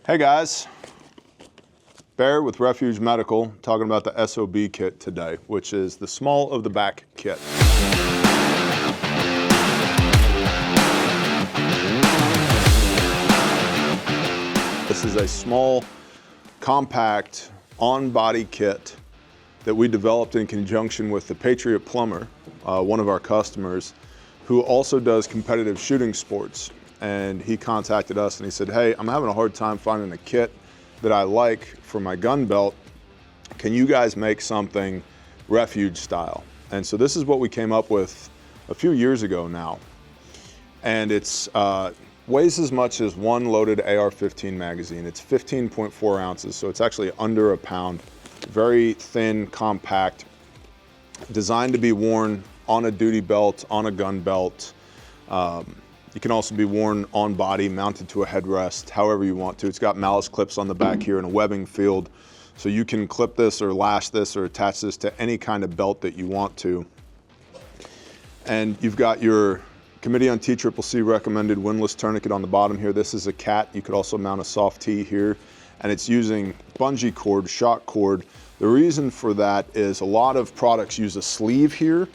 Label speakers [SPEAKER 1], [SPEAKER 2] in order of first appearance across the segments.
[SPEAKER 1] Hey guys, Bear with Refuge Medical talking about the SOB kit today, which is the small of the back kit. This is a small, compact, on-body kit that we developed in conjunction with the Patriot Plumber, one of our customers, who also does competitive shooting sports. And he contacted us and he said, hey, I'm having a hard time finding a kit that I like for my gun belt. Can you guys make something Refuge style? And so this is what we came up with a few years ago now. And it's weighs as much as one loaded AR-15 magazine. It's 15.4 ounces, so it's actually under a pound. Very thin, compact, designed to be worn on a duty belt, on a gun belt. It can also be worn on body, mounted to a headrest, however you want to. It's got malice clips on the back here and a webbing field. So you can clip this or lash this or attach this to any kind of belt that you want to. And you've got your Committee on TCCC recommended windlass tourniquet on the bottom here. This is a cat. You could also mount a soft T here. And it's using bungee cord, shock cord. The reason for that is a lot of products use a sleeve here,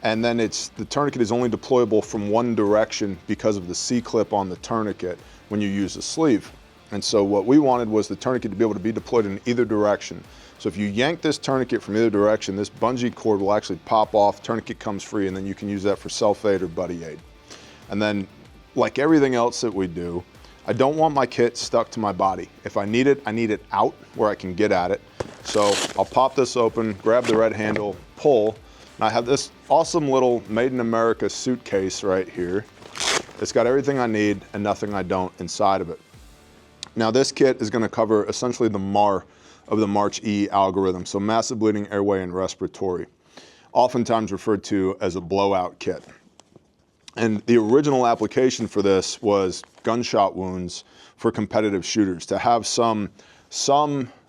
[SPEAKER 1] and then the tourniquet is only deployable from one direction because of the C-clip on the tourniquet when you use a sleeve. And so what we wanted was the tourniquet to be able to be deployed in either direction. So if you yank this tourniquet from either direction, this bungee cord will actually pop off, tourniquet comes free, and then you can use that for self-aid or buddy aid. And then, like everything else that we do, I don't want my kit stuck to my body. If I need it out where I can get at it. So I'll pop this open, grab the red handle, pull, and I have this awesome little Made in America suitcase right here. It's got everything I need and nothing I don't inside of it. Now this kit is going to cover essentially the MAR of the March E algorithm, so massive bleeding, airway, and respiratory, oftentimes referred to as a blowout kit. And the original application for this was gunshot wounds for competitive shooters, to have some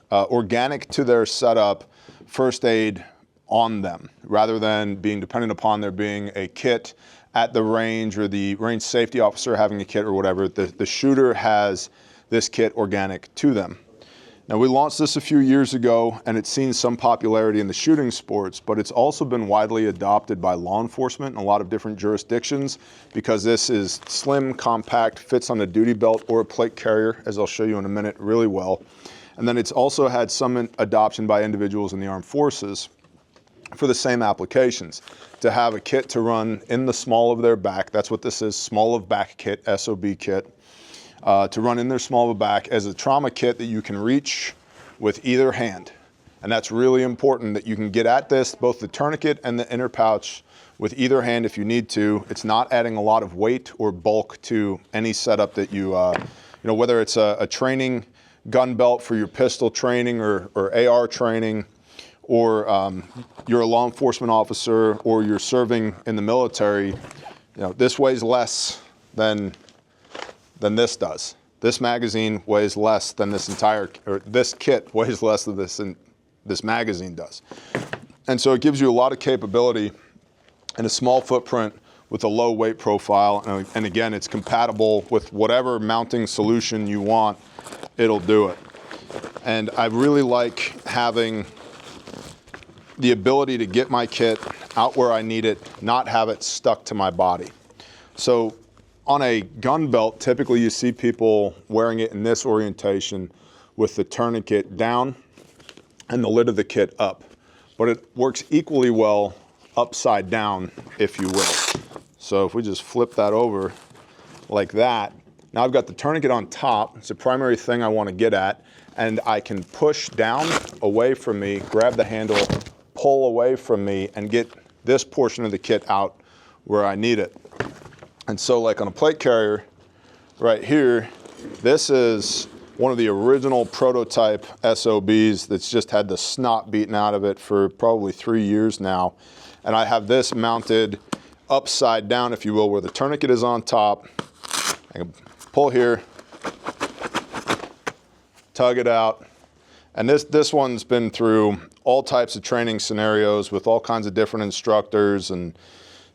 [SPEAKER 1] organic to their setup first aid on them, rather than being dependent upon there being a kit at the range or the range safety officer having a kit or whatever. The shooter has this kit organic to them. Now we launched this a few years ago and it's seen some popularity in the shooting sports, but it's also been widely adopted by law enforcement in a lot of different jurisdictions because this is slim, compact, fits on a duty belt or a plate carrier, as I'll show you in a minute, really well. And then it's also had some adoption by individuals in the armed forces for the same applications, to have a kit to run in the small of their back. That's what this is, small of back kit, SOB kit. To run in their small of a back as a trauma kit that you can reach with either hand. And that's really important, that you can get at this, both the tourniquet and the inner pouch, with either hand if you need to. It's not adding a lot of weight or bulk to any setup that you whether it's a training gun belt for your pistol training or AR training, or you're a law enforcement officer or you're serving in the military, this weighs less than this does. This magazine weighs less than this kit weighs less than this magazine does. And so it gives you a lot of capability and a small footprint with a low weight profile. And again, it's compatible with whatever mounting solution you want, it'll do it. And I really like having the ability to get my kit out where I need it, not have it stuck to my body. So on a gun belt, typically you see people wearing it in this orientation with the tourniquet down and the lid of the kit up. But it works equally well upside down, if you will. So if we just flip that over like that, now I've got the tourniquet on top. It's the primary thing I want to get at. And I can push down away from me, grab the handle, pull away from me, and get this portion of the kit out where I need it. And so like on a plate carrier right here, this is one of the original prototype SOBs that's just had the snot beaten out of it for probably 3 years now. And I have this mounted upside down, if you will, where the tourniquet is on top. I can pull here, tug it out. And this one's been through all types of training scenarios with all kinds of different instructors, and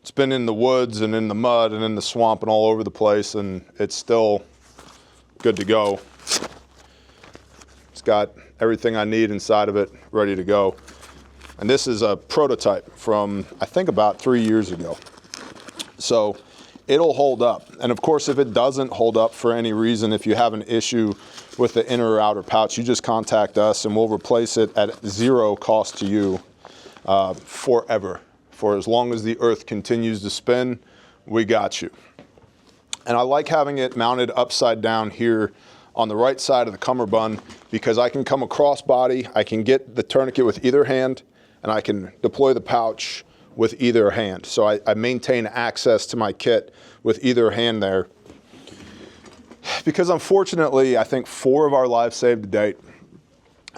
[SPEAKER 1] it's been in the woods and in the mud and in the swamp and all over the place, and it's still good to go. It's got everything I need inside of it, ready to go. And this is a prototype from, I think, about 3 years ago. So it'll hold up. And of course, if it doesn't hold up for any reason, if you have an issue with the inner or outer pouch, you just contact us and we'll replace it at zero cost to you forever. For as long as the earth continues to spin, we got you. And I like having it mounted upside down here on the right side of the cummerbund because I can come across body, I can get the tourniquet with either hand, and I can deploy the pouch with either hand. So I maintain access to my kit with either hand there. Because unfortunately, I think 4 of our lives saved to date,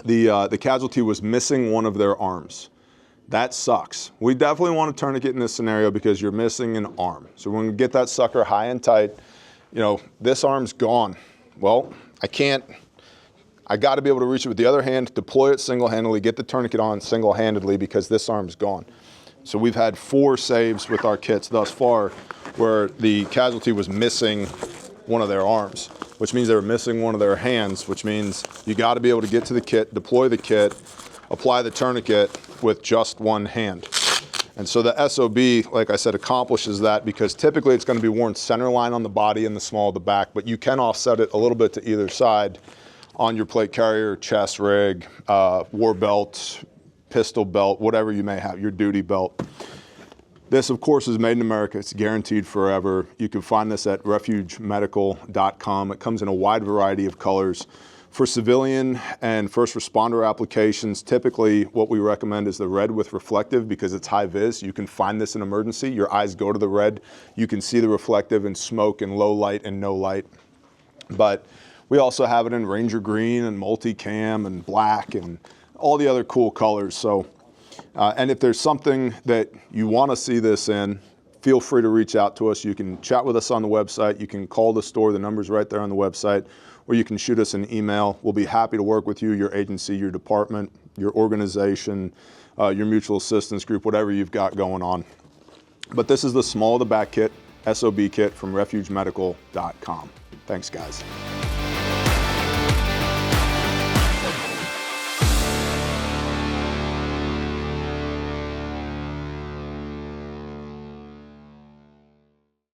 [SPEAKER 1] the casualty was missing one of their arms. That sucks. We definitely want a tourniquet in this scenario because you're missing an arm. So when we get that sucker high and tight, you know, this arm's gone. Well, I got to be able to reach it with the other hand, deploy it single-handedly, get the tourniquet on single-handedly because this arm's gone. So we've had 4 saves with our kits thus far where the casualty was missing one of their arms, which means they were missing one of their hands, which means you got to be able to get to the kit, deploy the kit, apply the tourniquet with just one hand. And so the SOB, like I said, accomplishes that because typically it's going to be worn center line on the body and the small of the back, but you can offset it a little bit to either side on your plate carrier, chest rig, war belt, pistol belt, whatever you may have, your duty belt. This, of course, is made in America. It's guaranteed forever. You can find this at refugemedical.com. It comes in a wide variety of colors. For civilian and first responder applications, typically what we recommend is the red with reflective because it's high vis. You can find this in emergency. Your eyes go to the red. You can see the reflective in smoke and low light and no light. But we also have it in Ranger green and multicam and black and all the other cool colors. So, and if there's something that you want to see this in, feel free to reach out to us. You can chat with us on the website. You can call the store. The number's right there on the website. Or you can shoot us an email. We'll be happy to work with you, your agency, your department, your organization, your mutual assistance group, whatever you've got going on. But this is the small of the back kit, SOB kit from refugemedical.com. Thanks, guys.